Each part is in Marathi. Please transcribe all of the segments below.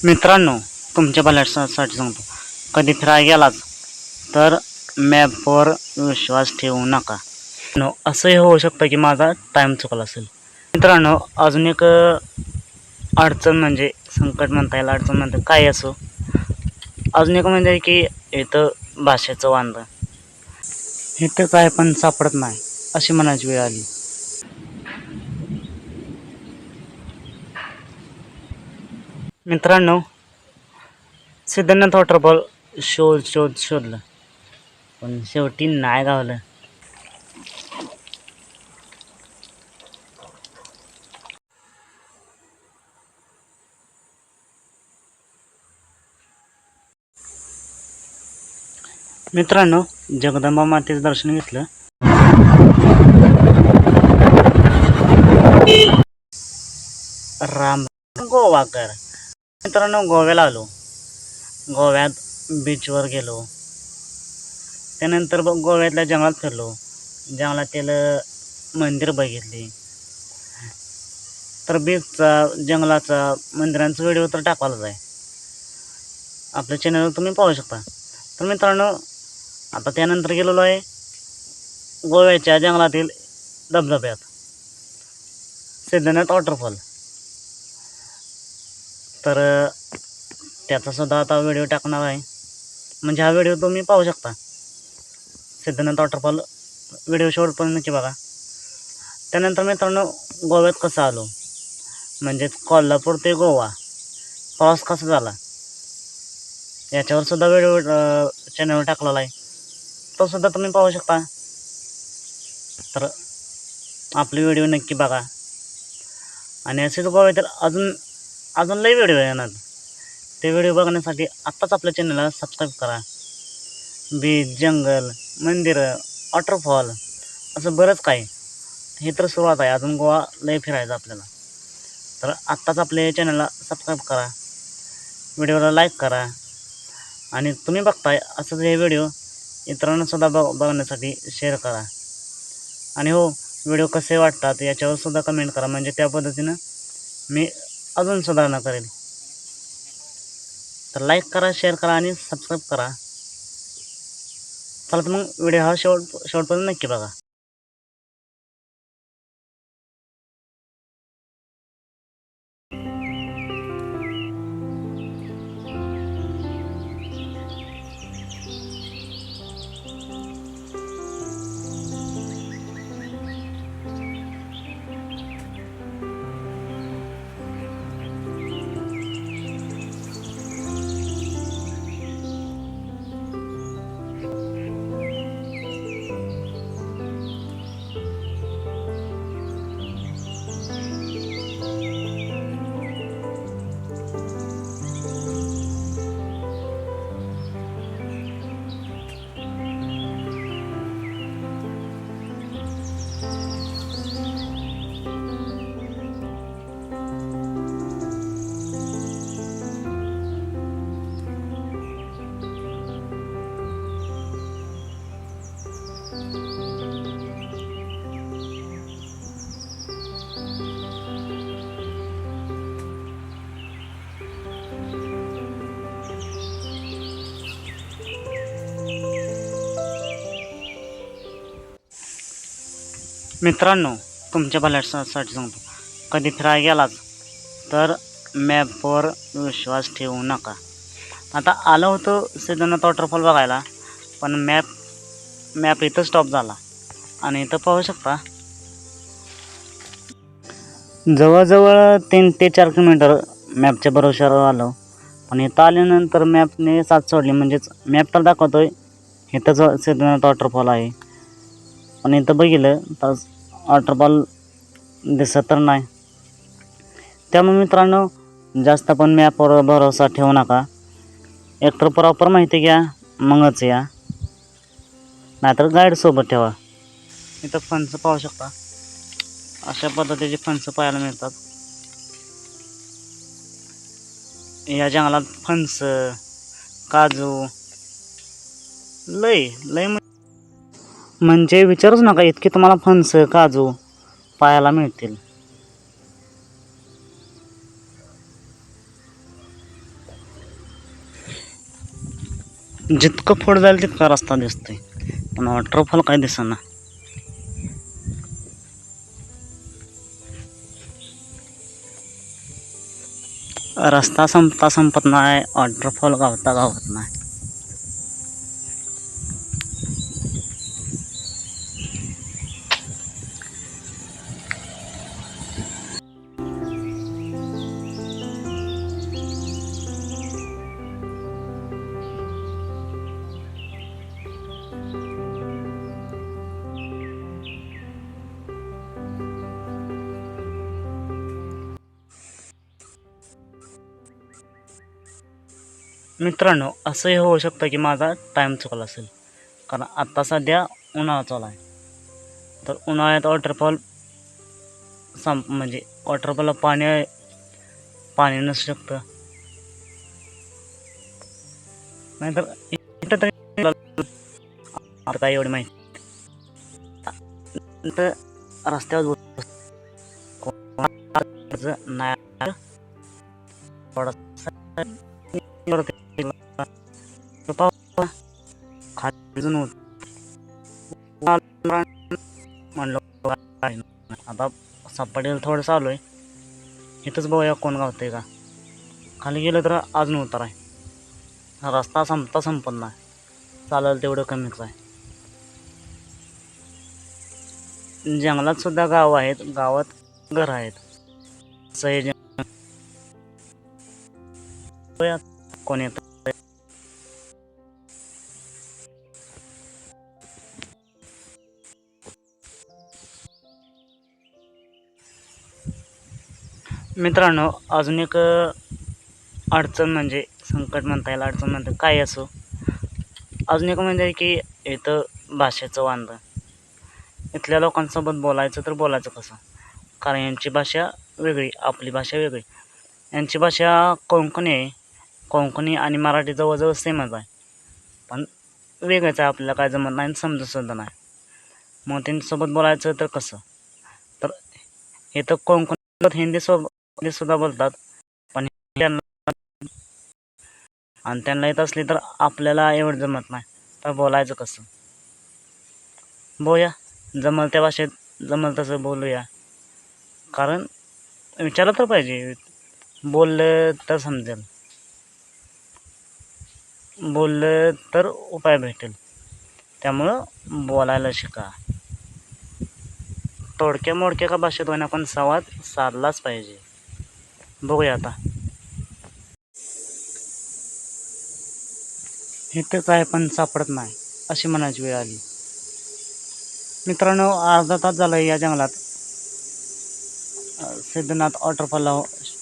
मित्रांनो, तुमच्या भल्यासाठी सांगतो, कधी फिरायला गेलाच तर मॅपवर विश्वास ठेवू नका. असंही होऊ शकतं की माझा टाईम चुकला असेल. मित्रांनो, अजून एक अडचण म्हणजे संकट म्हणता येईल, अडचण म्हणता काय असो, अजून एक म्हणजे की इथं भाषेचं वांदं, इथं काय पण सापडत नाही अशी म्हणायची वेळ आली. मित्रांनो, सिद्धनाथ वॉटरफॉल शोधलं, पण शेवटी नाही गावलं. मित्रांनो, जगदंबा मातेचं दर्शन घेतलं. राम गोवाकर. मित्रांनो, गोव्याला आलो. गोव्यात बीचवर गेलो. त्यानंतर गोव्यातल्या जंगलात फिरलो. जंगलातील मंदिर बघितली. तर बीचचा, जंगलाचा, मंदिरांचा व्हिडिओ तर टाकवायलाच आहे. आपल्या चॅनलवर तुम्ही पाहू शकता. तर मित्रांनो, आता त्यानंतर गेलेलो आहे गोव्याच्या जंगलातील धबधब्यात, सिद्धनाथ वॉटरफॉल. तर त्याचा सुद्धा आता व्हिडिओ टाकणार आहे. म्हणजे हा व्हिडिओ तुम्ही पाहू शकता. सिद्धनाथ वॉटरफॉल व्हिडिओ शेवटपर्यंत नक्की बघा. त्यानंतर मित्रांनो, गोव्यात कसं आलो, म्हणजेच कोल्हापूर ते गोवा प्रवास कसा झाला याच्यावर सुद्धा व्हिडिओ चॅनलवर टाकलेला आहे. तो सुद्धा तुम्ही पाहू शकता. तर आपले व्हिडिओ नक्की बघा. आणि असेच गोव्यातील अजून लई व्हिडिओ येणार. ते व्हिडिओ बघण्यासाठी आत्ताच आपल्या चॅनलला सबस्क्राईब करा. बीच, जंगल, मंदिरं, वॉटरफॉल असं बरंच काही. हे तर सुरुवात आहे, अजून गोवा लई फिरायचं आपल्याला. तर आत्ताच आपल्या चॅनलला सबस्क्राईब करा, व्हिडिओला लाईक करा. आणि तुम्ही बघताय असंच हे व्हिडिओ इतरांनासुद्धा बघण्यासाठी शेअर करा. आणि हो, व्हिडिओ कसे वाटतात याच्यावर सुद्धा कमेंट करा, म्हणजे त्या पद्धतीनं मी अजून सुधारणा करेल. तर लाईक करा, शेअर करा आणि सबस्क्राईब करा. चला तर मग व्हिडिओ हा शेवटपर्यंत नक्की बघा. मित्रांनो, तुमच्या भल्यासाठी सांगतो, कधी फिरायला गेलाच तर मॅपवर विश्वास ठेवू नका. आता आलो होतो सिद्धनाथ वॉटरफॉल बघायला, पण मॅप इथं स्टॉप झाला. आणि इथं पाहू शकता, जवळजवळ 3 ते 4 किलोमीटर मॅपच्या भरोश्यावर आलो. पण इथं आल्यानंतर मॅपने साथ सोडली, म्हणजेच मॅप तर दाखवतोय इथंच सिद्धनाथ वॉटरफॉल आहे, पण इथं बघितलं तर वॉटरफॉल दिसत तर नाही. त्यामुळे मित्रांनो, जास्त पण मॅपवर भरोसा ठेवू नका. एकतर प्रॉपर माहिती घ्या, मगच या, नाहीतर गाईडसोबत ठेवा. इथं फणस पाहू शकता, अशा पद्धतीचे फणस पाहायला मिळतात. या जंगलात फणस, काजू लय म्हणजे विचारूच नका, इतके तुम्हाला फणस, काजू पाहायला मिळतील. जितकं पुढं जाईल तितका रस्ता दिसतोय, पण वॉटरफॉल काय दिसेना. रस्ता संपता संपत नाही, वॉटरफॉल गावता गावत नाही. मित्रांनो, असंही होऊ शकतं की माझा टाईम चुकला असेल, कारण आत्ता सध्या उन्हाळा चालू आहे. तर उन्हाळ्यात वॉटरफॉल म्हणजे वॉटरफॉलला पाणी नसू शकतं. नाहीतर इथं तरी आता काय एवढी माहिती तर रस्त्यावर नाही थोडासा खाली म्हणलं आता सपाटीला थोडं चालू आहे. इथंच बघूया कोण गावतंय का. खाली गेलं तर अजून उतार आहे. रस्ता संपत नाही, चालेल तेवढं कमीच आहे. जंगलात सुद्धा गाव आहेत, गावात घर आहेत. सही कोण येतं. मित्रांनो, अजून एक अडचण म्हणजे संकट म्हणता येईल, अडचण म्हणता काय असो, अजून एक म्हणजे की इथं भाषेचं वांदं. इथल्या लोकांसोबत बोलायचं तर बोलायचं कसं, कारण यांची भाषा वेगळी, आपली भाषा वेगळी. यांची भाषा कोकणी आहे. कोकणी आणि मराठी जवळजवळ सेमच आहे, पण वेगळंच आहे. आपल्याला काय जमत नाही आणि समजतसुद्धा नाही. मग त्यांच्यासोबत बोलायचं तर कसं, तर इथं कोकणात हिंदीसुद्धा बोलतात, पण आणि त्यांना येत असली तर आपल्याला एवढं जमत नाही. तर बोलायचं कसं. बोया जमल त्या भाषेत जमल तसं बोलूया, कारण विचारलं तर पाहिजे. बोललं तर समजेल, बोललं तर उपाय भेटेल. त्यामुळं बोलायला शिका. तोडक्या मोडक्या का भाषेत होईना पण संवाद साधलाच पाहिजे. बघूया आता. इथंच आहे पण सापडत नाही अशी म्हणायची वेळ आली. मित्रांनो, अर्धा तास झाला या जंगलात सिद्धनाथ वॉटरफॉलला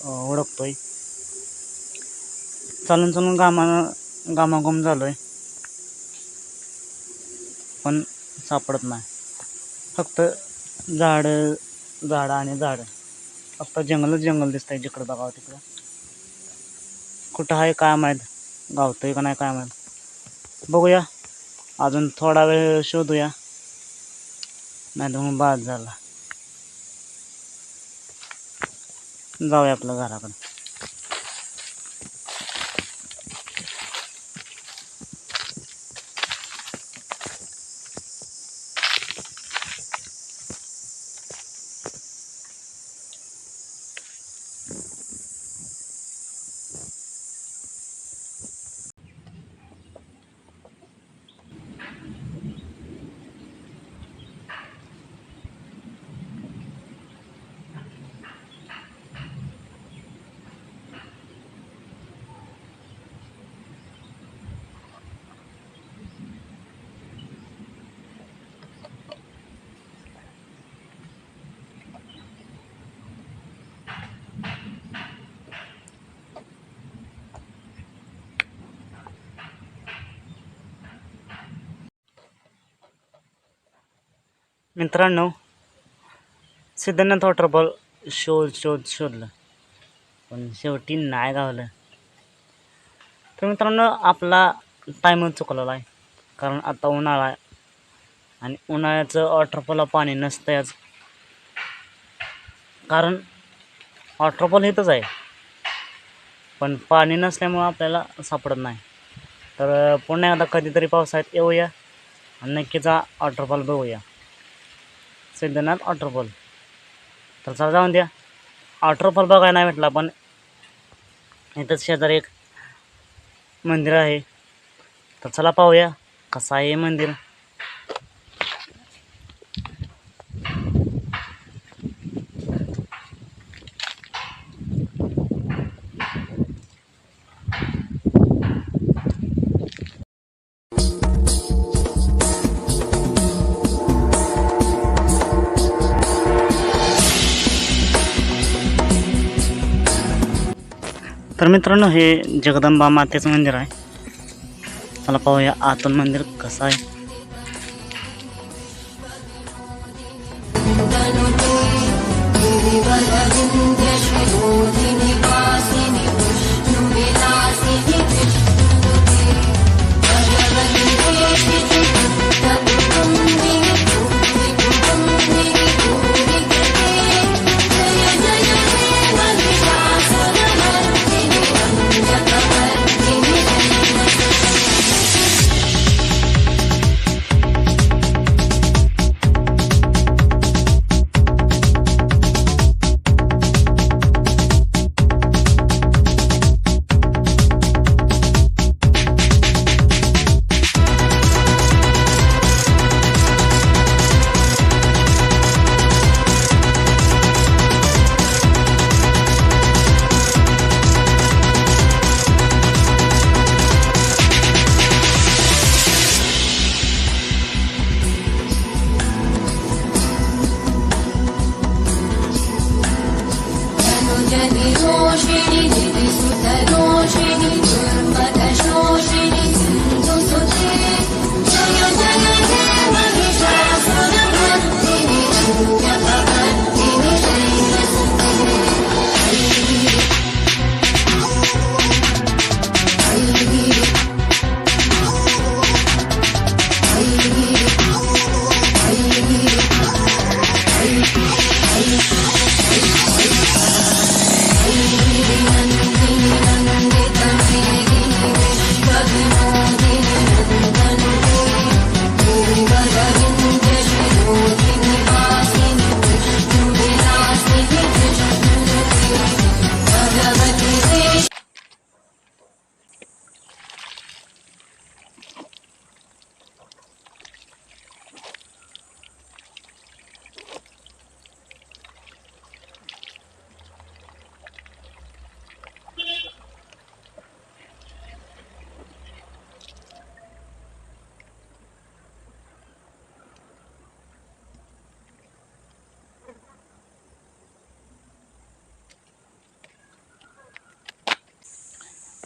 ओळखतोय. चालून चालून घामाघूम झालोय, पण सापडत नाही. फक्त झाडं आणि झाडं, फक्त जंगल दिसतंय. जिकडं बघावं तिकडं कुठं आहे काय माहीत, गावतंय का नाही काय माहीत. बघूया अजून थोडा वेळ शोधूया, नाही तर मग बाद झाला. जाऊया आपल्या घराकडे. मित्रांनो, सिद्धनाथ वॉटरफॉल शोधलं, पण शेवटी नाही गावलं. तर मित्रांनो, आपला टाईमच चुकलेला आहे, कारण आता उन्हाळा आहे आणि उन्हाळ्याचं वॉटरफॉलला पाणी नसतंच. कारण वॉटरफॉल इथंच आहे, पण पाणी नसल्यामुळं आपल्याला सापडत नाही. तर पुन्हा एकदा कधीतरी पावसाळ्यात येऊया आणि नक्कीच वॉटरफॉल बघूया, सिद्धनाथ वॉटरफॉल. तर चला जाऊन द्या, वॉटरफॉल बघायला नाही भेटला, पण इथंच शेजारी एक मंदिर आहे. तर चला पाहूया कसं आहे हे मंदिर. तर मित्रांनो, हे जगदंबा मातेचं मंदिर आहे. चला पाहूया आतून मंदिर कसं आहे.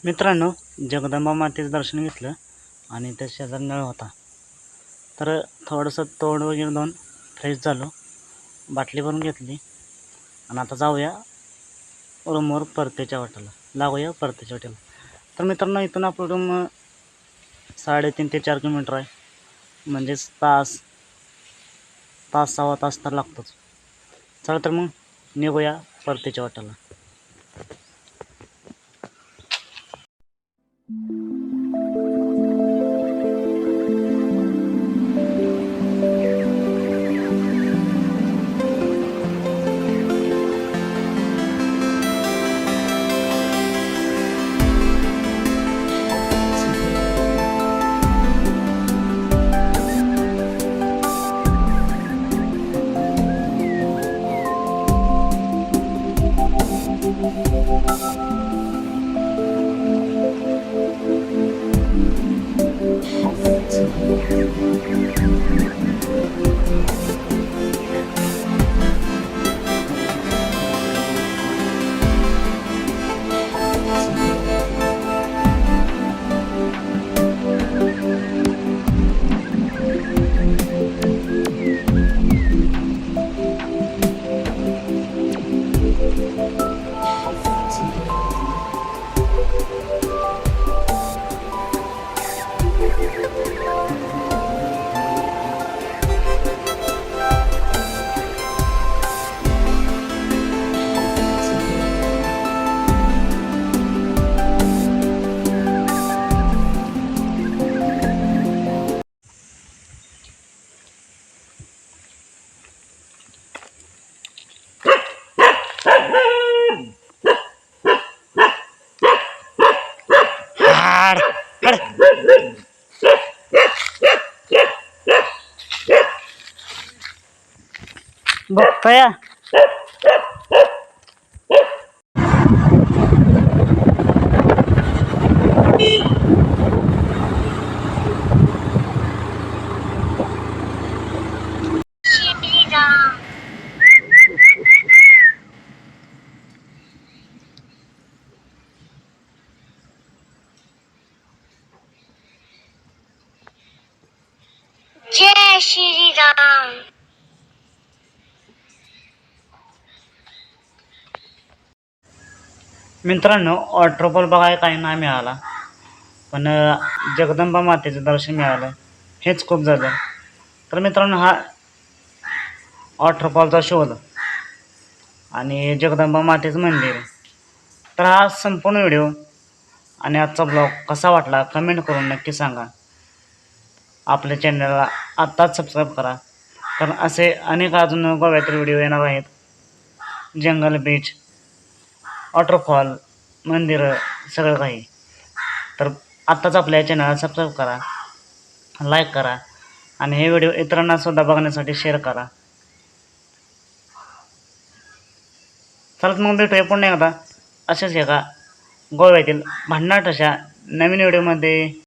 मित्रांनो, जगदंबा मातेचं दर्शन घेतलं आणि त्या शेजारी नळ होता. तर थोडंसं तोंड वगैरे धुवून फ्रेश झालो, बाटली भरून घेतली आणि आता जाऊया रूमवर परतीच्या वाटेला, लागूया परतीच्या वाटेला. तर मित्रांनो, इथून आपलं रूम 3.5 ते 4 किलोमीटर आहे, म्हणजेच तास सव्वा तास तर लागतोच. चला तर मग निघूया परतीच्या वाटेला. हाड हाड बघतोय जय श्री राम. मित्रांनो, वॉटरफॉल बघायला काही नाही मिळाला, पण जगदंबा मातेचं दर्शन मिळालं, हेच खूप झालं. तर मित्रांनो, हा वॉटरफॉलचा शोध आणि जगदंबा मातेचं मंदिर, तर हा संपूर्ण व्हिडिओ आणि आजचा ब्लॉग कसा वाटला कमेंट करून नक्की सांगा. आपल्या चॅनलला आत्ताच सबस्क्राईब करा, कारण असे अनेक अजून गोव्यातील व्हिडिओ येणार आहेत. जंगल, बीच, वॉटरफॉल, मंदिरं, सगळं काही. तर आत्ताच आपल्या चॅनलला सबस्क्राईब करा, लाईक करा आणि हे व्हिडिओ इतरांनासुद्धा बघण्यासाठी शेअर करा. चला मग भेटूया पुन्हा एकदा अशाच एका गोव्यातील भन्नाट अशा नवीन व्हिडिओमध्ये.